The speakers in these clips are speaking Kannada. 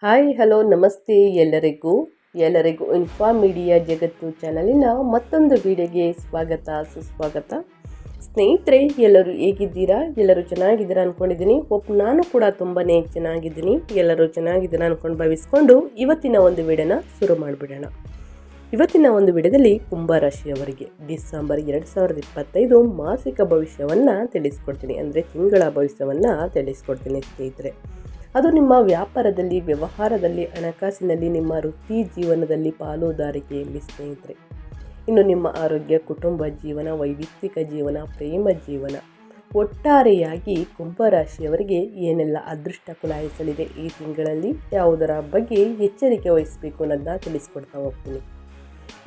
ಹಾಯ್ ಹಲೋ ನಮಸ್ತೆ ಎಲ್ಲರಿಗೂ ಇನ್ಫಾರ್ಮ್ ಮೀಡಿಯಾ ಜಗತ್ತು ಚಾನಲಿನ ಮತ್ತೊಂದು ವಿಡಿಯೋಗೆ ಸುಸ್ವಾಗತ. ಸ್ನೇಹಿತರೆ, ಎಲ್ಲರೂ ಹೇಗಿದ್ದೀರಾ? ಎಲ್ಲರೂ ಚೆನ್ನಾಗಿದ್ದೀರಾ ಅಂದ್ಕೊಂಡಿದ್ದೀನಿ. ನಾನು ಕೂಡ ತುಂಬಾ ಚೆನ್ನಾಗಿದ್ದೀನಿ. ಎಲ್ಲರೂ ಚೆನ್ನಾಗಿದ್ದೀರಾ ಅಂದ್ಕೊಂಡು ಭಾವಿಸ್ಕೊಂಡು ಇವತ್ತಿನ ಒಂದು ವಿಡಿಯೋನ ಶುರು ಮಾಡಿಬಿಡೋಣ. ಇವತ್ತಿನ ಒಂದು ವಿಡಿಯೋದಲ್ಲಿ ಕುಂಭರಾಶಿಯವರಿಗೆ ಡಿಸೆಂಬರ್ 2025 ಮಾಸಿಕ ಭವಿಷ್ಯವನ್ನು ತಿಳಿಸ್ಕೊಡ್ತೀನಿ. ಅಂದರೆ ತಿಂಗಳ ಭವಿಷ್ಯವನ್ನು ತಿಳಿಸ್ಕೊಡ್ತೀನಿ ಸ್ನೇಹಿತರೆ. ಅದು ನಿಮ್ಮ ವ್ಯಾಪಾರದಲ್ಲಿ, ವ್ಯವಹಾರದಲ್ಲಿ, ಹಣಕಾಸಿನಲ್ಲಿ, ನಿಮ್ಮ ವೃತ್ತಿ ಜೀವನದಲ್ಲಿ, ಪಾಲುದಾರಿಕೆಯಲ್ಲಿ ಸ್ನೇಹಿತರೆ. ಇನ್ನು ನಿಮ್ಮ ಆರೋಗ್ಯ, ಕುಟುಂಬ ಜೀವನ, ವೈಯಕ್ತಿಕ ಜೀವನ, ಪ್ರೇಮ ಜೀವನ, ಒಟ್ಟಾರೆಯಾಗಿ ಕುಂಭರಾಶಿಯವರಿಗೆ ಏನೆಲ್ಲ ಅದೃಷ್ಟ ಕುಲಾಯಿಸಲಿದೆ ಈ ತಿಂಗಳಲ್ಲಿ, ಯಾವುದರ ಬಗ್ಗೆ ಎಚ್ಚರಿಕೆ ವಹಿಸಬೇಕು ಅನ್ನೋದನ್ನ ತಿಳಿಸ್ಕೊಡ್ತಾ ಹೋಗ್ತೀನಿ.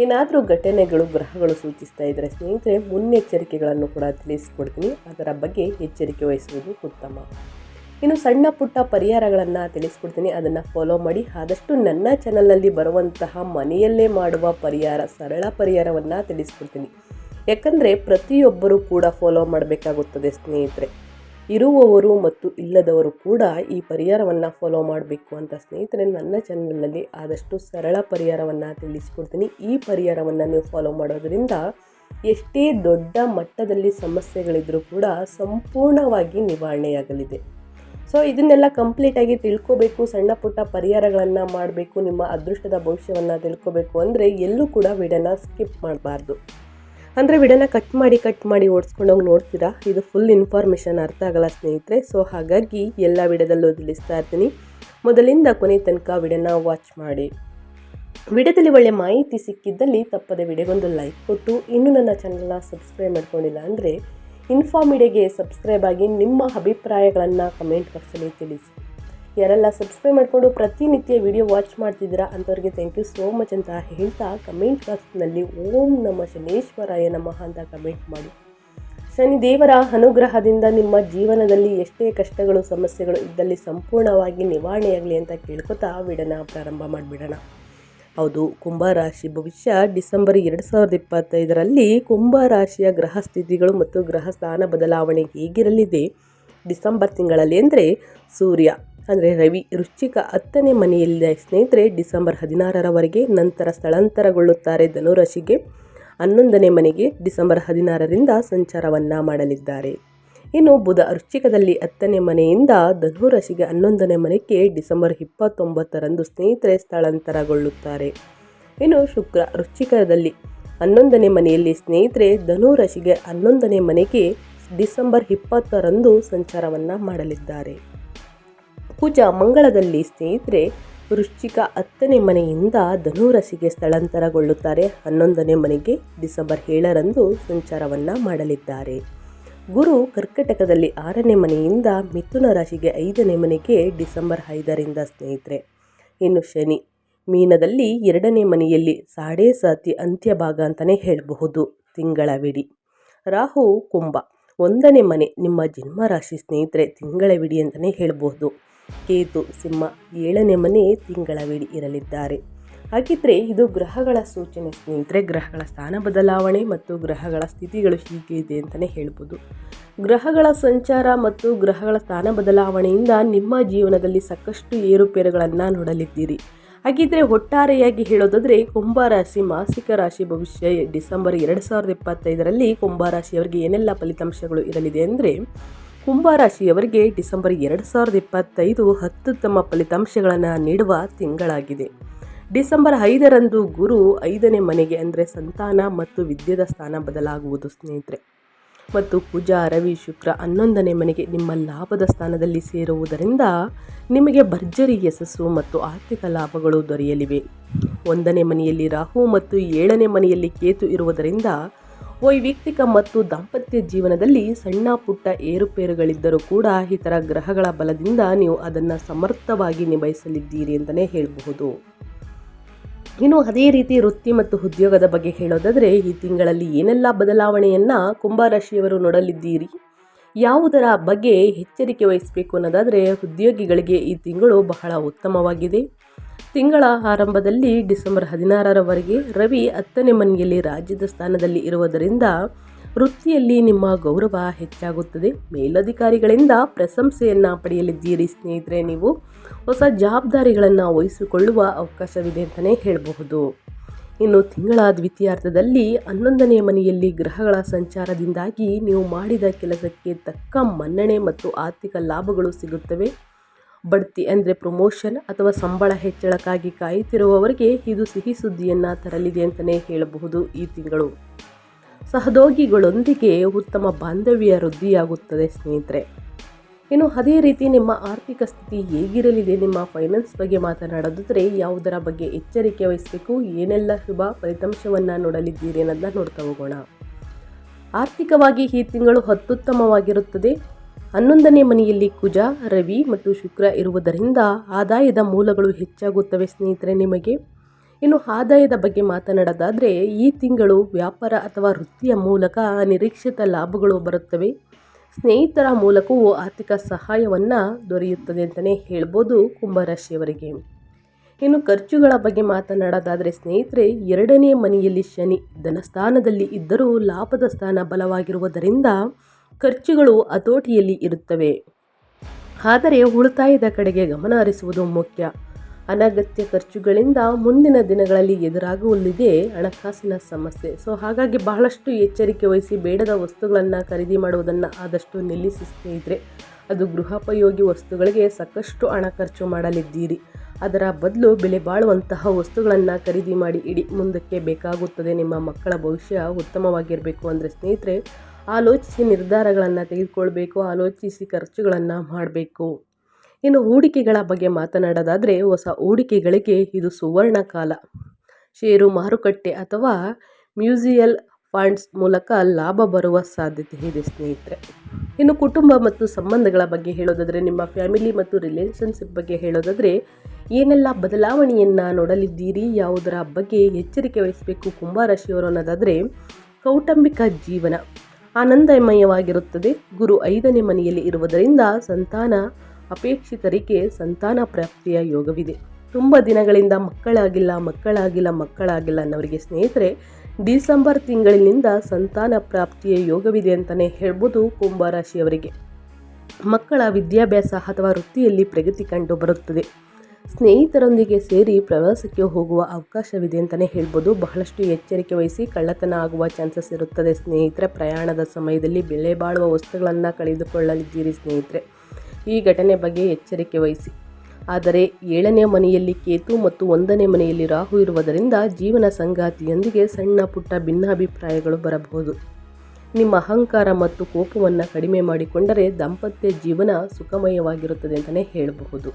ಏನಾದರೂ ಘಟನೆಗಳು, ಗ್ರಹಗಳು ಸೂಚಿಸ್ತಾ ಇದ್ದರೆ ಸ್ನೇಹಿತರೆ, ಮುನ್ನೆಚ್ಚರಿಕೆಗಳನ್ನು ಕೂಡ ತಿಳಿಸ್ಕೊಡ್ತೀನಿ. ಅದರ ಬಗ್ಗೆ ಎಚ್ಚರಿಕೆ ವಹಿಸುವುದು ಉತ್ತಮ. ಇನ್ನು ಸಣ್ಣ ಪುಟ್ಟ ಪರಿಹಾರಗಳನ್ನು ತಿಳಿಸ್ಕೊಡ್ತೀನಿ, ಅದನ್ನು ಫಾಲೋ ಮಾಡಿ. ಆದಷ್ಟು ನನ್ನ ಚಾನಲಲ್ಲಿ ಬರುವಂತಹ ಮನೆಯಲ್ಲೇ ಮಾಡುವ ಸರಳ ಪರಿಹಾರವನ್ನು ತಿಳಿಸ್ಕೊಡ್ತೀನಿ. ಯಾಕಂದರೆ ಪ್ರತಿಯೊಬ್ಬರೂ ಕೂಡ ಫಾಲೋ ಮಾಡಬೇಕಾಗುತ್ತದೆ ಸ್ನೇಹಿತರೆ. ಇರುವವರು ಮತ್ತು ಇಲ್ಲದವರು ಕೂಡ ಈ ಪರಿಹಾರವನ್ನು ಫಾಲೋ ಮಾಡಬೇಕು ಅಂತ ಸ್ನೇಹಿತರೆ, ನನ್ನ ಚಾನಲಲ್ಲಿ ಆದಷ್ಟು ಸರಳ ಪರಿಹಾರವನ್ನು ತಿಳಿಸ್ಕೊಡ್ತೀನಿ. ಈ ಪರಿಹಾರವನ್ನು ನೀವು ಫಾಲೋ ಮಾಡೋದ್ರಿಂದ ಎಷ್ಟೇ ದೊಡ್ಡ ಮಟ್ಟದಲ್ಲಿ ಸಮಸ್ಯೆಗಳಿದ್ರೂ ಕೂಡ ಸಂಪೂರ್ಣವಾಗಿ ನಿವಾರಣೆಯಾಗಲಿದೆ. ಸೊ ಇದನ್ನೆಲ್ಲ ಕಂಪ್ಲೀಟಾಗಿ ತಿಳ್ಕೋಬೇಕು, ಸಣ್ಣ ಪುಟ್ಟ ಪರಿಹಾರಗಳನ್ನು ಮಾಡಬೇಕು, ನಿಮ್ಮ ಅದೃಷ್ಟದ ಭವಿಷ್ಯವನ್ನು ತಿಳ್ಕೋಬೇಕು ಅಂದರೆ ಎಲ್ಲೂ ಕೂಡ ವಿಡಿಯೋನ ಸ್ಕಿಪ್ ಮಾಡಬಾರ್ದು. ಅಂದರೆ ವಿಡಿಯೋನ ಕಟ್ ಮಾಡಿ ಓಡಿಸ್ಕೊಂಡೋಗಿ ನೋಡ್ತೀರಾ, ಇದು ಫುಲ್ ಇನ್ಫಾರ್ಮೇಷನ್ ಅರ್ಥ ಆಗಲ್ಲ ಸ್ನೇಹಿತರೆ. ಸೊ ಹಾಗಾಗಿ ಎಲ್ಲ ವಿಡಿಯೋದಲ್ಲೂ ತಿಳಿಸ್ತಾ ಇರ್ತೀನಿ. ಮೊದಲಿಂದ ಕೊನೆ ತನಕ ವಿಡಿಯೋನ ವಾಚ್ ಮಾಡಿ. ವಿಡಿಯೋದಲ್ಲಿ ಒಳ್ಳೆ ಮಾಹಿತಿ ಸಿಕ್ಕಿದ್ದಲ್ಲಿ ತಪ್ಪದೆ ವಿಡಿಯೋಗೊಂದು ಲೈಕ್ ಕೊಟ್ಟು, ಇನ್ನೂ ನನ್ನ ಚಾನಲ್ನ ಸಬ್ಸ್ಕ್ರೈಬ್ ಮಾಡ್ಕೊಂಡಿಲ್ಲ ಅಂದರೆ ಇನ್ಫಾರ್ಮ್ ಮೀಡಿಯಾಗೆ ಸಬ್ಸ್ಕ್ರೈಬ್ ಆಗಿ ನಿಮ್ಮ ಅಭಿಪ್ರಾಯಗಳನ್ನು ಕಮೆಂಟ್ ಬಾಕ್ಸಲ್ಲಿ ತಿಳಿಸಿ. ಯಾರೆಲ್ಲ ಸಬ್ಸ್ಕ್ರೈಬ್ ಮಾಡಿಕೊಂಡು ಪ್ರತಿನಿತ್ಯ ವಿಡಿಯೋ ವಾಚ್ ಮಾಡ್ತಿದ್ದೀರಾ ಅಂಥವ್ರಿಗೆ ಥ್ಯಾಂಕ್ ಯು ಸೋ ಮಚ್ ಅಂತ ಹೇಳ್ತಾ, ಕಮೆಂಟ್ ಬಾಕ್ಸ್ನಲ್ಲಿ ಓಂ ನಮ ಶನೇಶ್ವರಾಯ ನಮಃ ಅಂತ ಕಮೆಂಟ್ ಮಾಡಿ. ಶನಿ ದೇವರ ಅನುಗ್ರಹದಿಂದ ನಿಮ್ಮ ಜೀವನದಲ್ಲಿ ಎಷ್ಟೇ ಕಷ್ಟಗಳು, ಸಮಸ್ಯೆಗಳು ಇದ್ದಲ್ಲಿ ಸಂಪೂರ್ಣವಾಗಿ ನಿವಾರಣೆಯಾಗಲಿ ಅಂತ ಕೇಳ್ಕೊತಾ ವಿಡಿಯೋನ ಪ್ರಾರಂಭ ಮಾಡಿಬಿಡೋಣ. ಹೌದು, ಕುಂಭರಾಶಿ ಭವಿಷ್ಯ ಡಿಸೆಂಬರ್ 2025ರಲ್ಲಿ ಕುಂಭರಾಶಿಯ ಗ್ರಹ ಸ್ಥಿತಿಗಳು ಮತ್ತು ಗ್ರಹ ಸ್ಥಾನ ಬದಲಾವಣೆ ಹೇಗಿರಲಿದೆ ಡಿಸೆಂಬರ್ ತಿಂಗಳಲ್ಲಿ ಅಂದರೆ ಸೂರ್ಯ ಅಂದರೆ ರವಿ ವೃಶ್ಚಿಕ 10ನೇ ಮನೆಯಲ್ಲಿ ಸ್ನೇಹಿತರೆ ಡಿಸೆಂಬರ್ 16ರವರೆಗೆ, ನಂತರ ಸ್ಥಳಾಂತರಗೊಳ್ಳುತ್ತಾರೆ ಧನುರಾಶಿಗೆ 11ನೇ ಮನೆಗೆ ಡಿಸೆಂಬರ್ 16ರಿಂದ ಸಂಚಾರವನ್ನು ಮಾಡಲಿದ್ದಾರೆ. ಇನ್ನು ಬುಧ ವೃಶ್ಚಿಕದಲ್ಲಿ 10ನೇ ಮನೆಯಿಂದ ಧನುರಾಶಿಗೆ 11ನೇ ಮನೆಗೆ ಡಿಸೆಂಬರ್ 29ರಂದು ಸ್ನೇಹಿತರೆ ಸ್ಥಳಾಂತರಗೊಳ್ಳುತ್ತಾರೆ. ಇನ್ನು ಶುಕ್ರ ವೃಶ್ಚಿಕದಲ್ಲಿ 11ನೇ ಮನೆಯಲ್ಲಿ ಸ್ನೇಹಿತರೆ ಧನುರಾಶಿಗೆ 11ನೇ ಮನೆಗೆ ಡಿಸೆಂಬರ್ 20ರಂದು ಸಂಚಾರವನ್ನು ಮಾಡಲಿದ್ದಾರೆ. ಕುಜ ಮಂಗಳದಲ್ಲಿ ಸ್ನೇಹಿತರೆ ವೃಶ್ಚಿಕ 10ನೇ ಮನೆಯಿಂದ ಧನುರಾಶಿಗೆ ಸ್ಥಳಾಂತರಗೊಳ್ಳುತ್ತಾರೆ 11ನೇ ಮನೆಗೆ ಡಿಸೆಂಬರ್ 7ರಂದು ಸಂಚಾರವನ್ನು ಮಾಡಲಿದ್ದಾರೆ. ಗುರು ಕರ್ಕಟಕದಲ್ಲಿ 6ನೇ ಮನೆಯಿಂದ ಮಿಥುನ ರಾಶಿಗೆ 5ನೇ ಮನೆಗೆ ಡಿಸೆಂಬರ್ 5ರಿಂದ ಸ್ನೇಹಿತರೆ. ಇನ್ನು ಶನಿ ಮೀನದಲ್ಲಿ 2ನೇ ಮನೆಯಲ್ಲಿ ಸಾಡೆ ಸಾತಿ ಅಂತ್ಯಭಾಗ ಅಂತಲೇ ಹೇಳಬಹುದು ತಿಂಗಳವಿಡೀ. ರಾಹು ಕುಂಭ 1ನೇ ಮನೆ ನಿಮ್ಮ ಜನ್ಮರಾಶಿ ಸ್ನೇಹಿತರೆ ತಿಂಗಳವಿಡೀ ಅಂತಲೇ ಹೇಳಬಹುದು. ಕೇತು ಸಿಂಹ 7ನೇ ಮನೆ ತಿಂಗಳವಿಡೀ ಇರಲಿದ್ದಾರೆ. ಹಾಗಿದ್ರೆ ಇದು ಗ್ರಹಗಳ ಸೂಚನೆ ಸ್ನೇಹಿತರೆ. ಗ್ರಹಗಳ ಸ್ಥಾನ ಬದಲಾವಣೆ ಮತ್ತು ಗ್ರಹಗಳ ಸ್ಥಿತಿಗಳು ಹೀಗೆ ಇದೆ ಅಂತಲೇ ಹೇಳ್ಬೋದು. ಗ್ರಹಗಳ ಸಂಚಾರ ಮತ್ತು ಗ್ರಹಗಳ ಸ್ಥಾನ ಬದಲಾವಣೆಯಿಂದ ನಿಮ್ಮ ಜೀವನದಲ್ಲಿ ಸಾಕಷ್ಟು ಏರುಪೇರುಗಳನ್ನು ನೋಡಲಿದ್ದೀರಿ. ಹಾಗಿದ್ರೆ ಒಟ್ಟಾರೆಯಾಗಿ ಹೇಳೋದಾದರೆ ಕುಂಭರಾಶಿ ಮಾಸಿಕ ರಾಶಿ ಭವಿಷ್ಯ ಡಿಸೆಂಬರ್ 2025ರಲ್ಲಿ ಕುಂಭರಾಶಿಯವರಿಗೆ ಏನೆಲ್ಲ ಫಲಿತಾಂಶಗಳು ಇರಲಿದೆ ಅಂದರೆ, ಕುಂಭರಾಶಿಯವರಿಗೆ ಡಿಸೆಂಬರ್ 2025 ಅತ್ಯುತ್ತಮ ಫಲಿತಾಂಶಗಳನ್ನು ನೀಡುವ ತಿಂಗಳಾಗಿದೆ. ಡಿಸೆಂಬರ್ 5ರಂದು ಗುರು 5ನೇ ಮನೆಗೆ ಅಂದರೆ ಸಂತಾನ ಮತ್ತು ವಿದ್ಯೆದ ಸ್ಥಾನ ಬದಲಾಗುವುದು ಸ್ನೇಹಿತರೆ. ಮತ್ತು ಕುಜ ರವಿ ಶುಕ್ರ 11ನೇ ಮನೆಗೆ ನಿಮ್ಮ ಲಾಭದ ಸ್ಥಾನದಲ್ಲಿ ಸೇರುವುದರಿಂದ ನಿಮಗೆ ಭರ್ಜರಿ ಯಶಸ್ಸು ಮತ್ತು ಆರ್ಥಿಕ ಲಾಭಗಳು ದೊರೆಯಲಿವೆ. 1ನೇ ಮನೆಯಲ್ಲಿ ರಾಹು ಮತ್ತು 7ನೇ ಮನೆಯಲ್ಲಿ ಕೇತು ಇರುವುದರಿಂದ ವೈಯಕ್ತಿಕ ಮತ್ತು ದಾಂಪತ್ಯ ಜೀವನದಲ್ಲಿ ಸಣ್ಣ ಪುಟ್ಟ ಏರುಪೇರುಗಳಿದ್ದರೂ ಕೂಡ ಇತರ ಗ್ರಹಗಳ ಬಲದಿಂದ ನೀವು ಅದನ್ನು ಸಮರ್ಥವಾಗಿ ನಿಭಾಯಿಸಲಿದ್ದೀರಿ ಅಂತಲೇ ಹೇಳಬಹುದು. ಇನ್ನು ಅದೇ ರೀತಿ ವೃತ್ತಿ ಮತ್ತು ಉದ್ಯೋಗದ ಬಗ್ಗೆ ಹೇಳೋದಾದರೆ ಈ ತಿಂಗಳಲ್ಲಿ ಏನೆಲ್ಲ ಬದಲಾವಣೆಯನ್ನು ಕುಂಭರಾಶಿಯವರು ನೋಡಲಿದ್ದೀರಿ, ಯಾವುದರ ಬಗ್ಗೆ ಎಚ್ಚರಿಕೆ ವಹಿಸಬೇಕು ಅನ್ನೋದಾದರೆ, ಉದ್ಯೋಗಿಗಳಿಗೆ ಈ ತಿಂಗಳು ಬಹಳ ಉತ್ತಮವಾಗಿದೆ. ತಿಂಗಳ ಆರಂಭದಲ್ಲಿ ಡಿಸೆಂಬರ್ 16ರವರೆಗೆ ರವಿ 10ನೇ ಮನೆಯಲ್ಲಿ ರಾಜ್ಯದ ಸ್ಥಾನದಲ್ಲಿ ಇರುವುದರಿಂದ ವೃತ್ತಿಯಲ್ಲಿ ನಿಮ್ಮ ಗೌರವ ಹೆಚ್ಚಾಗುತ್ತದೆ. ಮೇಲಧಿಕಾರಿಗಳಿಂದ ಪ್ರಶಂಸೆಯನ್ನು ಪಡೆಯಲಿದ್ದೀರಿ ಸ್ನೇಹಿತರೆ. ನೀವು ಹೊಸ ಜವಾಬ್ದಾರಿಗಳನ್ನು ವಹಿಸಿಕೊಳ್ಳುವ ಅವಕಾಶವಿದೆ ಅಂತಲೇ ಹೇಳಬಹುದು. ಇನ್ನು ತಿಂಗಳ ದ್ವಿತೀಯಾರ್ಧದಲ್ಲಿ 11ನೇ ಮನೆಯಲ್ಲಿ ಗ್ರಹಗಳ ಸಂಚಾರದಿಂದಾಗಿ ನೀವು ಮಾಡಿದ ಕೆಲಸಕ್ಕೆ ತಕ್ಕ ಮನ್ನಣೆ ಮತ್ತು ಆರ್ಥಿಕ ಲಾಭಗಳು ಸಿಗುತ್ತವೆ. ಬಡ್ತಿ ಅಂದರೆ ಪ್ರಮೋಷನ್ ಅಥವಾ ಸಂಬಳ ಹೆಚ್ಚಳಕ್ಕಾಗಿ ಕಾಯುತ್ತಿರುವವರಿಗೆ ಇದು ಸಿಹಿ ಸುದ್ದಿಯನ್ನು ತರಲಿದೆ ಅಂತಲೇ ಹೇಳಬಹುದು. ಈ ತಿಂಗಳು ಸಹೋದ್ಯೋಗಿಗಳೊಂದಿಗೆ ಉತ್ತಮ ಬಾಂಧವ್ಯ ವೃದ್ಧಿಯಾಗುತ್ತದೆ ಸ್ನೇಹಿತರೆ. ಇನ್ನು ಅದೇ ರೀತಿ ನಿಮ್ಮ ಆರ್ಥಿಕ ಸ್ಥಿತಿ ಹೇಗಿರಲಿದೆ, ನಿಮ್ಮ ಫೈನಾನ್ಸ್ ಬಗ್ಗೆ ಮಾತನಾಡೋದಾದರೆ ಯಾವುದರ ಬಗ್ಗೆ ಎಚ್ಚರಿಕೆ ವಹಿಸಬೇಕು, ಏನೆಲ್ಲ ಶುಭ ಫಲಿತಾಂಶವನ್ನು ನೋಡಲಿದ್ದೀರಿ ಅನ್ನೋದನ್ನ ನೋಡ್ತಾ ಹೋಗೋಣ. ಆರ್ಥಿಕವಾಗಿ ಈ ತಿಂಗಳು ಅತ್ಯುತ್ತಮವಾಗಿರುತ್ತದೆ. 11ನೇ ಮನೆಯಲ್ಲಿ ಕುಜ, ರವಿ ಮತ್ತು ಶುಕ್ರ ಇರುವುದರಿಂದ ಆದಾಯದ ಮೂಲಗಳು ಹೆಚ್ಚಾಗುತ್ತವೆ ಸ್ನೇಹಿತರೆ ನಿಮಗೆ. ಇನ್ನು ಆದಾಯದ ಬಗ್ಗೆ ಮಾತನಾಡೋದಾದರೆ ಈ ತಿಂಗಳು ವ್ಯಾಪಾರ ಅಥವಾ ವೃತ್ತಿಯ ಮೂಲಕ ನಿರೀಕ್ಷಿತ ಲಾಭಗಳು ಬರುತ್ತವೆ. ಸ್ನೇಹಿತರ ಮೂಲಕವೂ ಆರ್ಥಿಕ ಸಹಾಯವನ್ನು ದೊರೆಯುತ್ತದೆ ಅಂತಲೇ ಹೇಳ್ಬೋದು ಕುಂಭರಾಶಿಯವರಿಗೆ. ಇನ್ನು ಖರ್ಚುಗಳ ಬಗ್ಗೆ ಮಾತನಾಡೋದಾದರೆ ಸ್ನೇಹಿತರೆ 2ನೇ ಮನೆಯಲ್ಲಿ ಶನಿ ಧನಸ್ಥಾನದಲ್ಲಿ ಇದ್ದರೂ ಲಾಭದ ಸ್ಥಾನ ಬಲವಾಗಿರುವುದರಿಂದ ಖರ್ಚುಗಳು ಹತೋಟಿಯಲ್ಲಿ ಇರುತ್ತವೆ. ಆದರೆ ಉಳಿತಾಯದ ಕಡೆಗೆ ಗಮನ ಹರಿಸುವುದು ಮುಖ್ಯ. ಅನಗತ್ಯ ಖರ್ಚುಗಳಿಂದ ಮುಂದಿನ ದಿನಗಳಲ್ಲಿ ಎದುರಾಗುವಲ್ಲಿದೆ ಹಣಕಾಸಿನ ಸಮಸ್ಯೆ. ಹಾಗಾಗಿ ಬಹಳಷ್ಟು ಎಚ್ಚರಿಕೆ ವಹಿಸಿ ಬೇಡದ ವಸ್ತುಗಳನ್ನು ಖರೀದಿ ಮಾಡುವುದನ್ನು ಆದಷ್ಟು ನಿಲ್ಲಿಸಿ ಸ್ನೇಹಿತರೆ. ಅದು ಗೃಹೋಪಯೋಗಿ ವಸ್ತುಗಳಿಗೆ ಸಾಕಷ್ಟು ಹಣ ಖರ್ಚು ಮಾಡಲಿದ್ದೀರಿ. ಅದರ ಬದಲು ಬೆಲೆ ಬಾಳುವಂತಹ ವಸ್ತುಗಳನ್ನು ಖರೀದಿ ಮಾಡಿ ಇಡಿ. ಮುಂದಕ್ಕೆ ಬೇಕಾಗುತ್ತದೆ. ನಿಮ್ಮ ಮಕ್ಕಳ ಭವಿಷ್ಯ ಉತ್ತಮವಾಗಿರಬೇಕು ಅಂದರೆ ಸ್ನೇಹಿತರೆ ಆಲೋಚಿಸಿ ನಿರ್ಧಾರಗಳನ್ನು ತೆಗೆದುಕೊಳ್ಬೇಕು. ಆಲೋಚಿಸಿ ಖರ್ಚುಗಳನ್ನು ಮಾಡಬೇಕು. ಇನ್ನು ಹೂಡಿಕೆಗಳ ಬಗ್ಗೆ ಮಾತನಾಡೋದಾದರೆ ಹೊಸ ಹೂಡಿಕೆಗಳಿಗೆ ಇದು ಸುವರ್ಣ ಕಾಲ. ಷೇರು ಮಾರುಕಟ್ಟೆ ಅಥವಾ ಮ್ಯೂಚುವಲ್ ಫಂಡ್ಸ್ ಮೂಲಕ ಲಾಭ ಬರುವ ಸಾಧ್ಯತೆ ಇದೆ ಸ್ನೇಹಿತರೆ. ಇನ್ನು ಕುಟುಂಬ ಮತ್ತು ಸಂಬಂಧಗಳ ಬಗ್ಗೆ ಹೇಳೋದಾದರೆ ನಿಮ್ಮ ಫ್ಯಾಮಿಲಿ ಮತ್ತು ರಿಲೇಷನ್ಶಿಪ್ ಬಗ್ಗೆ ಹೇಳೋದಾದರೆ ಏನೆಲ್ಲ ಬದಲಾವಣೆಯನ್ನು ನೋಡಲಿದ್ದೀರಿ, ಯಾವುದರ ಬಗ್ಗೆ ಎಚ್ಚರಿಕೆ ವಹಿಸಬೇಕು ಕುಂಭರಾಶಿಯವರು ಅನ್ನೋದಾದರೆ ಕೌಟುಂಬಿಕ ಜೀವನ ಆನಂದಮಯವಾಗಿರುತ್ತದೆ. ಗುರು 5ನೇ ಮನೆಯಲ್ಲಿ ಇರುವುದರಿಂದ ಸಂತಾನ ಅಪೇಕ್ಷಿತರಿಗೆ ಸಂತಾನ ಪ್ರಾಪ್ತಿಯ ಯೋಗವಿದೆ. ತುಂಬ ದಿನಗಳಿಂದ ಮಕ್ಕಳಾಗಿಲ್ಲ ಅನ್ನೋರಿಗೆ ಸ್ನೇಹಿತರೆ ಡಿಸೆಂಬರ್ ತಿಂಗಳಿನಿಂದ ಸಂತಾನ ಪ್ರಾಪ್ತಿಯ ಯೋಗವಿದೆ ಅಂತಲೇ ಹೇಳ್ಬೋದು ಕುಂಭರಾಶಿಯವರಿಗೆ. ಮಕ್ಕಳ ವಿದ್ಯಾಭ್ಯಾಸ ಅಥವಾ ವೃತ್ತಿಯಲ್ಲಿ ಪ್ರಗತಿ ಕಂಡು ಬರುತ್ತದೆ. ಸ್ನೇಹಿತರೊಂದಿಗೆ ಸೇರಿ ಪ್ರವಾಸಕ್ಕೆ ಹೋಗುವ ಅವಕಾಶವಿದೆ ಅಂತಲೇ ಹೇಳ್ಬೋದು. ಬಹಳಷ್ಟು ಎಚ್ಚರಿಕೆ ವಹಿಸಿ, ಕಳ್ಳತನ ಆಗುವ ಚಾನ್ಸಸ್ ಇರುತ್ತದೆ ಸ್ನೇಹಿತರೆ. ಪ್ರಯಾಣದ ಸಮಯದಲ್ಲಿ ಬೆಲೆ ಬಾಳುವ ವಸ್ತುಗಳನ್ನು ಕಳೆದುಕೊಳ್ಳಲಿದ್ದೀರಿ ಸ್ನೇಹಿತರೆ. ಈ ಘಟನೆ ಬಗ್ಗೆ ಎಚ್ಚರಿಕೆ ವಹಿಸಿ. ಆದರೆ 7ನೇ ಮನೆಯಲ್ಲಿ ಕೇತು ಮತ್ತು 1ನೇ ಮನೆಯಲ್ಲಿ ರಾಹು ಇರುವುದರಿಂದ ಜೀವನ ಸಂಗಾತಿಯೊಂದಿಗೆ ಸಣ್ಣ ಪುಟ್ಟ ಭಿನ್ನಾಭಿಪ್ರಾಯಗಳು ಬರಬಹುದು. ನಿಮ್ಮ ಅಹಂಕಾರ ಮತ್ತು ಕೋಪವನ್ನು ಕಡಿಮೆ ಮಾಡಿಕೊಂಡರೆ ದಾಂಪತ್ಯ ಜೀವನ ಸುಖಮಯವಾಗಿರುತ್ತದೆ ಅಂತಲೇ ಹೇಳಬಹುದು.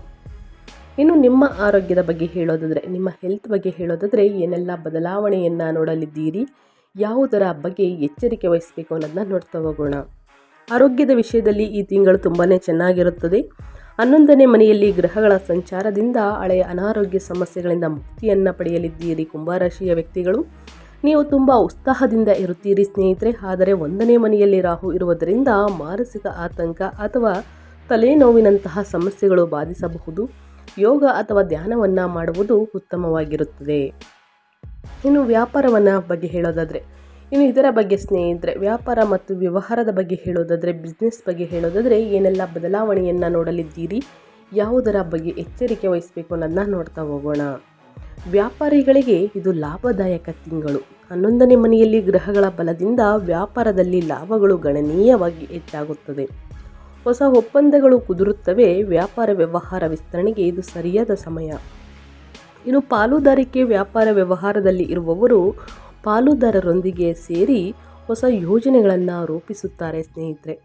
ಇನ್ನು ನಿಮ್ಮ ಆರೋಗ್ಯದ ಬಗ್ಗೆ ಹೇಳೋದಾದರೆ ನಿಮ್ಮ ಹೆಲ್ತ್ ಬಗ್ಗೆ ಹೇಳೋದಾದರೆ ಏನೆಲ್ಲ ಬದಲಾವಣೆಯನ್ನು ನೋಡಲಿದ್ದೀರಿ, ಯಾವುದರ ಬಗ್ಗೆ ಎಚ್ಚರಿಕೆ ವಹಿಸಬೇಕು ಅನ್ನೋದನ್ನ ನೋಡ್ತಾ ಹೋಗೋಣ. ಆರೋಗ್ಯದ ವಿಷಯದಲ್ಲಿ ಈ ತಿಂಗಳು ತುಂಬಾ ಚೆನ್ನಾಗಿರುತ್ತದೆ. 11ನೇ ಮನೆಯಲ್ಲಿ ಗ್ರಹಗಳ ಸಂಚಾರದಿಂದ ಹಳೆಯ ಅನಾರೋಗ್ಯ ಸಮಸ್ಯೆಗಳಿಂದ ಮುಕ್ತಿಯನ್ನು ಪಡೆಯಲಿದ್ದೀರಿ ಕುಂಭರಾಶಿಯ ವ್ಯಕ್ತಿಗಳು. ನೀವು ತುಂಬ ಉತ್ಸಾಹದಿಂದ ಇರುತ್ತೀರಿ ಸ್ನೇಹಿತರೆ. ಆದರೆ 1ನೇ ಮನೆಯಲ್ಲಿ ರಾಹು ಇರುವುದರಿಂದ ಮಾನಸಿಕ ಆತಂಕ ಅಥವಾ ತಲೆನೋವಿನಂತಹ ಸಮಸ್ಯೆಗಳು ಬಾಧಿಸಬಹುದು. ಯೋಗ ಅಥವಾ ಧ್ಯಾನವನ್ನು ಮಾಡುವುದು ಉತ್ತಮವಾಗಿರುತ್ತದೆ. ಇನ್ನು ವ್ಯಾಪಾರವನ್ನು ಬಗ್ಗೆ ಹೇಳೋದಾದರೆ ಇದರ ಬಗ್ಗೆ ಸ್ನೇಹಿತರೆ ವ್ಯಾಪಾರ ಮತ್ತು ವ್ಯವಹಾರದ ಬಗ್ಗೆ ಹೇಳೋದಾದರೆ ಬಿಸ್ನೆಸ್ ಬಗ್ಗೆ ಹೇಳೋದಾದರೆ ಏನೆಲ್ಲ ಬದಲಾವಣೆಯನ್ನು ನೋಡಲಿದ್ದೀರಿ, ಯಾವುದರ ಬಗ್ಗೆ ಎಚ್ಚರಿಕೆ ವಹಿಸಬೇಕು ಅನ್ನೋದನ್ನ ನೋಡ್ತಾ ಹೋಗೋಣ. ವ್ಯಾಪಾರಿಗಳಿಗೆ ಇದು ಲಾಭದಾಯಕ ತಿಂಗಳು. 11ನೇ ಮನೆಯಲ್ಲಿ ಗ್ರಹಗಳ ಬಲದಿಂದ ವ್ಯಾಪಾರದಲ್ಲಿ ಲಾಭಗಳು ಗಣನೀಯವಾಗಿ ಹೆಚ್ಚಾಗುತ್ತದೆ. ಹೊಸ ಒಪ್ಪಂದಗಳು ಕುದುರುತ್ತವೆ. ವ್ಯಾಪಾರ ವ್ಯವಹಾರ ವಿಸ್ತರಣೆಗೆ ಇದು ಸರಿಯಾದ ಸಮಯ. ಇನ್ನು ಪಾಲುದಾರಿಕೆ ವ್ಯಾಪಾರ ವ್ಯವಹಾರದಲ್ಲಿ ಇರುವವರು ಪಾಲುದಾರರೊಂದಿಗೆ ಸೇರಿ ಹೊಸ ಯೋಜನೆಗಳನ್ನು ರೂಪಿಸುತ್ತಾರೆ ಸ್ನೇಹಿತರೆ.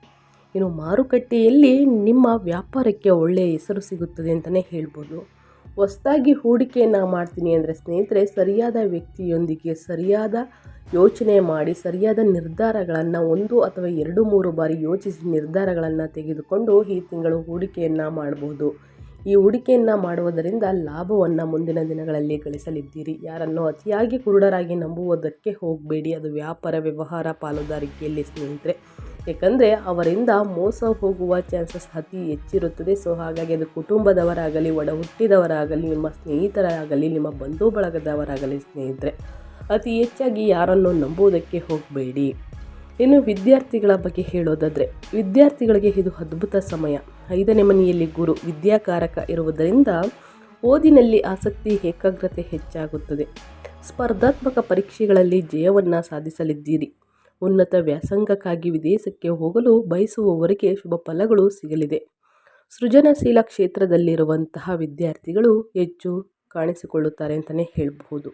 ಇನ್ನು ಮಾರುಕಟ್ಟೆಯಲ್ಲಿ ನಿಮ್ಮ ವ್ಯಾಪಾರಕ್ಕೆ ಒಳ್ಳೆಯ ಹೆಸರು ಸಿಗುತ್ತದೆ ಅಂತಲೇ ಹೇಳ್ಬೋದು. ಹೊಸದಾಗಿ ಹೂಡಿಕೆಯನ್ನು ಮಾಡ್ತೀನಿ ಅಂದರೆ ಸ್ನೇಹಿತರೆ ಸರಿಯಾದ ವ್ಯಕ್ತಿಯೊಂದಿಗೆ ಸರಿಯಾದ ಯೋಚನೆ ಮಾಡಿ ಸರಿಯಾದ ನಿರ್ಧಾರಗಳನ್ನು 1 ಅಥವಾ 2-3 ಬಾರಿ ಯೋಚಿಸಿ ನಿರ್ಧಾರಗಳನ್ನು ತೆಗೆದುಕೊಂಡು ಈ ತಿಂಗಳು ಹೂಡಿಕೆಯನ್ನು ಮಾಡಬಹುದು. ಈ ಹೂಡಿಕೆಯನ್ನು ಮಾಡುವುದರಿಂದ ಲಾಭವನ್ನು ಮುಂದಿನ ದಿನಗಳಲ್ಲಿ ಗಳಿಸಲಿದ್ದೀರಿ. ಯಾರನ್ನು ಅತಿಯಾಗಿ ಕುರುಡರಾಗಿ ನಂಬುವುದಕ್ಕೆ ಹೋಗಬೇಡಿ. ಅದು ವ್ಯಾಪಾರ ವ್ಯವಹಾರ ಪಾಲುದಾರಿಕೆಯಲ್ಲಿ ಸ್ನೇಹಿತರೆ, ಏಕೆಂದರೆ ಅವರಿಂದ ಮೋಸ ಹೋಗುವ ಚಾನ್ಸಸ್ ಅತಿ ಹೆಚ್ಚಿರುತ್ತದೆ. ಹಾಗಾಗಿ ಅದು ಕುಟುಂಬದವರಾಗಲಿ, ಒಡ ಹುಟ್ಟಿದವರಾಗಲಿ, ನಿಮ್ಮ ಸ್ನೇಹಿತರಾಗಲಿ, ನಿಮ್ಮ ಬಂಧು ಬಳಗದವರಾಗಲಿ ಸ್ನೇಹಿತರೆ ಅತಿ ಹೆಚ್ಚಾಗಿ ಯಾರನ್ನು ನಂಬುವುದಕ್ಕೆ ಹೋಗಬೇಡಿ. ಇನ್ನು ವಿದ್ಯಾರ್ಥಿಗಳ ಬಗ್ಗೆ ಹೇಳೋದಾದರೆ ವಿದ್ಯಾರ್ಥಿಗಳಿಗೆ ಇದು ಅದ್ಭುತ ಸಮಯ. 5ನೇ ಮನೆಯಲ್ಲಿ ಗುರು ವಿದ್ಯಾಕಾರಕ ಇರುವುದರಿಂದ ಓದಿನಲ್ಲಿ ಆಸಕ್ತಿ ಏಕಾಗ್ರತೆ ಹೆಚ್ಚಾಗುತ್ತದೆ. ಸ್ಪರ್ಧಾತ್ಮಕ ಪರೀಕ್ಷೆಗಳಲ್ಲಿ ಜಯವನ್ನು ಸಾಧಿಸಲಿದ್ದೀರಿ. ಉನ್ನತ ವ್ಯಾಸಂಗಕ್ಕಾಗಿ ವಿದೇಶಕ್ಕೆ ಹೋಗಲು ಬಯಸುವವರಿಗೆ ಶುಭ ಫಲಗಳು ಸಿಗಲಿದೆ. ಸೃಜನಶೀಲ ಕ್ಷೇತ್ರದಲ್ಲಿರುವಂತಹ ವಿದ್ಯಾರ್ಥಿಗಳು ಹೆಚ್ಚು ಕಾಣಿಸಿಕೊಳ್ಳುತ್ತಾರೆ ಅಂತಲೇ ಹೇಳಬಹುದು.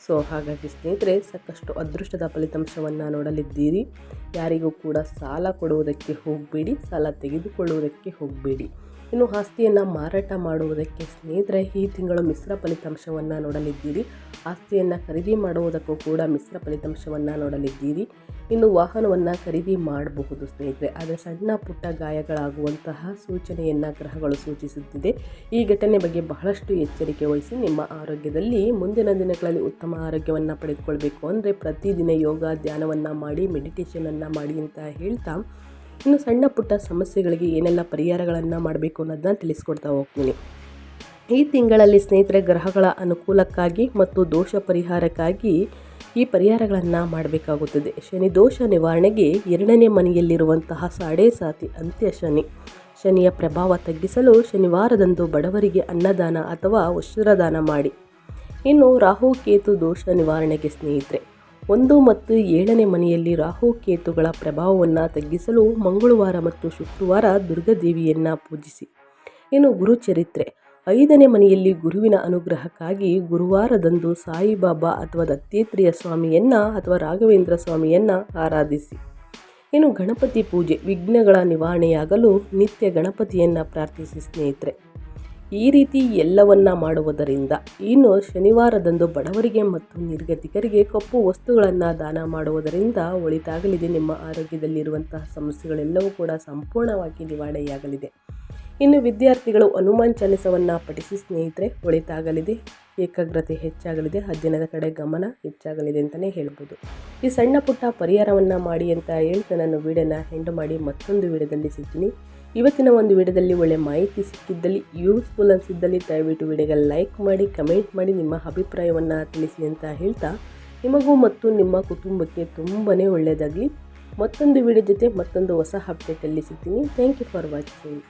ಸೊ ಹಾಗಾಗಿ ಸ್ನೇಹಿತರೆ, ಸಾಕಷ್ಟು ಅದೃಷ್ಟದ ಫಲಿತಾಂಶವನ್ನು ನೋಡಲಿದ್ದೀರಿ. ಯಾರಿಗೂ ಕೂಡ ಸಾಲ ಕೊಡುವುದಕ್ಕೆ ಹೋಗಬೇಡಿ, ಸಾಲ ತೆಗೆದುಕೊಳ್ಳುವುದಕ್ಕೆ ಹೋಗಬೇಡಿ. ಇನ್ನು ಆಸ್ತಿಯನ್ನು ಮಾರಾಟ ಮಾಡುವುದಕ್ಕೆ ಸ್ನೇಹಿತರೆ ಈ ತಿಂಗಳು ಮಿಶ್ರ ಫಲಿತಾಂಶವನ್ನು ನೋಡಲಿದ್ದೀರಿ. ಆಸ್ತಿಯನ್ನು ಖರೀದಿ ಮಾಡುವುದಕ್ಕೂ ಕೂಡ ಮಿಶ್ರ ಫಲಿತಾಂಶವನ್ನು ನೋಡಲಿದ್ದೀರಿ. ಇನ್ನು ವಾಹನವನ್ನು ಖರೀದಿ ಮಾಡಬಹುದು ಸ್ನೇಹಿತರೆ, ಆದರೆ ಸಣ್ಣ ಪುಟ್ಟ ಗಾಯಗಳಾಗುವಂತಹ ಸೂಚನೆಯನ್ನು ಗ್ರಹಗಳು ಸೂಚಿಸುತ್ತಿದೆ. ಈ ಘಟನೆ ಬಗ್ಗೆ ಬಹಳಷ್ಟು ಎಚ್ಚರಿಕೆ ವಹಿಸಿ. ನಿಮ್ಮ ಆರೋಗ್ಯದಲ್ಲಿ ಮುಂದಿನ ದಿನಗಳಲ್ಲಿ ಉತ್ತಮ ಆರೋಗ್ಯವನ್ನು ಪಡೆದುಕೊಳ್ಬೇಕು ಅಂದರೆ ಪ್ರತಿದಿನ ಯೋಗ ಧ್ಯಾನವನ್ನು ಮಾಡಿ, ಮೆಡಿಟೇಷನನ್ನು ಮಾಡಿ ಅಂತ ಹೇಳ್ತಾ, ಇನ್ನು ಸಣ್ಣ ಪುಟ್ಟ ಸಮಸ್ಯೆಗಳಿಗೆ ಏನೆಲ್ಲ ಪರಿಹಾರಗಳನ್ನು ಮಾಡಬೇಕು ಅನ್ನೋದನ್ನ ತಿಳಿಸ್ಕೊಡ್ತಾ ಹೋಗ್ತೀನಿ. ಈ ತಿಂಗಳಲ್ಲಿ ಸ್ನೇಹಿತರೆ ಗ್ರಹಗಳ ಅನುಕೂಲಕ್ಕಾಗಿ ಮತ್ತು ದೋಷ ಪರಿಹಾರಕ್ಕಾಗಿ ಈ ಪರಿಹಾರಗಳನ್ನು ಮಾಡಬೇಕಾಗುತ್ತದೆ. ಶನಿ ದೋಷ ನಿವಾರಣೆಗೆ 2ನೇ ಮನೆಯಲ್ಲಿರುವಂತಹ ಸಾಡೆ ಸಾತಿ ಅಂತ್ಯ ಶನಿಯ ಪ್ರಭಾವ ತಗ್ಗಿಸಲು ಶನಿವಾರದಂದು ಬಡವರಿಗೆ ಅನ್ನದಾನ ಅಥವಾ ವಸ್ತ್ರದಾನ ಮಾಡಿ. ಇನ್ನು ರಾಹು ಕೇತು ದೋಷ ನಿವಾರಣೆಗೆ ಸ್ನೇಹಿತರೆ 1 ಮತ್ತು 7ನೇ ಮನೆಯಲ್ಲಿ ರಾಹು ಕೇತುಗಳ ಪ್ರಭಾವವನ್ನು ತಗ್ಗಿಸಲು ಮಂಗಳವಾರ ಮತ್ತು ಶುಕ್ರವಾರ ದುರ್ಗಾದೇವಿಯನ್ನು ಪೂಜಿಸಿ. ಇನ್ನು ಗುರು ಚರಿತ್ರೆ 5ನೇ ಮನೆಯಲ್ಲಿ ಗುರುವಿನ ಅನುಗ್ರಹಕ್ಕಾಗಿ ಗುರುವಾರದಂದು ಸಾಯಿಬಾಬಾ ಅಥವಾ ದತ್ತಾತ್ರೇಯ ಸ್ವಾಮಿಯನ್ನು ಅಥವಾ ರಾಘವೇಂದ್ರ ಸ್ವಾಮಿಯನ್ನು ಆರಾಧಿಸಿ. ಇನ್ನು ಗಣಪತಿ ಪೂಜೆ ವಿಘ್ನಗಳ ನಿವಾರಣೆಯಾಗಲು ನಿತ್ಯ ಗಣಪತಿಯನ್ನು ಪ್ರಾರ್ಥಿಸಿ ಸ್ನೇಹಿತರೆ. ಈ ರೀತಿ ಎಲ್ಲವನ್ನ ಮಾಡುವುದರಿಂದ ಇನ್ನು ಶನಿವಾರದಂದು ಬಡವರಿಗೆ ಮತ್ತು ನಿರ್ಗತಿಕರಿಗೆ ಕಪ್ಪು ವಸ್ತುಗಳನ್ನು ದಾನ ಮಾಡುವುದರಿಂದ ಒಳಿತಾಗಲಿದೆ. ನಿಮ್ಮ ಆರೋಗ್ಯದಲ್ಲಿರುವಂತಹ ಸಮಸ್ಯೆಗಳೆಲ್ಲವೂ ಕೂಡ ಸಂಪೂರ್ಣವಾಗಿ ನಿವಾರಣೆಯಾಗಲಿದೆ. ಇನ್ನು ವಿದ್ಯಾರ್ಥಿಗಳು ಹನುಮಾನ್ ಚಾಲಿಸವನ್ನು ಪಠಿಸಿ ಸ್ನೇಹಿತರೆ, ಒಳಿತಾಗಲಿದೆ, ಏಕಾಗ್ರತೆ ಹೆಚ್ಚಾಗಲಿದೆ, ಅಧ್ಯಯನದ ಕಡೆ ಗಮನ ಹೆಚ್ಚಾಗಲಿದೆ ಅಂತಲೇ ಹೇಳ್ಬೋದು. ಈ ಸಣ್ಣ ಪುಟ್ಟ ಪರಿಹಾರವನ್ನು ಮಾಡಿ ಅಂತ ಹೇಳ್ತಾ ನಾನು ವಿಡಿಯೋನ ಎಂಡ್ ಮಾಡಿ ಮತ್ತೊಂದು ವಿಡಿಯೋದಲ್ಲಿ ಸಿಗ್ತೀನಿ. ಇವತ್ತಿನ ಒಂದು ವಿಡಿಯೋದಲ್ಲಿ ಒಳ್ಳೆ ಮಾಹಿತಿ ಸಿಕ್ಕಿದ್ದಲ್ಲಿ, ಯೂಸ್ಫುಲ್ ಅನಿಸಿದ್ದಲ್ಲಿ ದಯವಿಟ್ಟು ವಿಡಿಯೋಗೆ ಲೈಕ್ ಮಾಡಿ, ಕಮೆಂಟ್ ಮಾಡಿ, ನಿಮ್ಮ ಅಭಿಪ್ರಾಯವನ್ನು ತಿಳಿಸಿ ಅಂತ ಹೇಳ್ತಾ, ನಿಮಗೂ ಮತ್ತು ನಿಮ್ಮ ಕುಟುಂಬಕ್ಕೆ ತುಂಬಾ ಒಳ್ಳೆಯದಾಗಲಿ. ಮತ್ತೊಂದು ವಿಡಿಯೋ ಜೊತೆ ಮತ್ತೊಂದು ಹೊಸ ಅಪ್ಡೇಟಲ್ಲಿ ಸಿಗ್ತೀನಿ. Thank you for watching.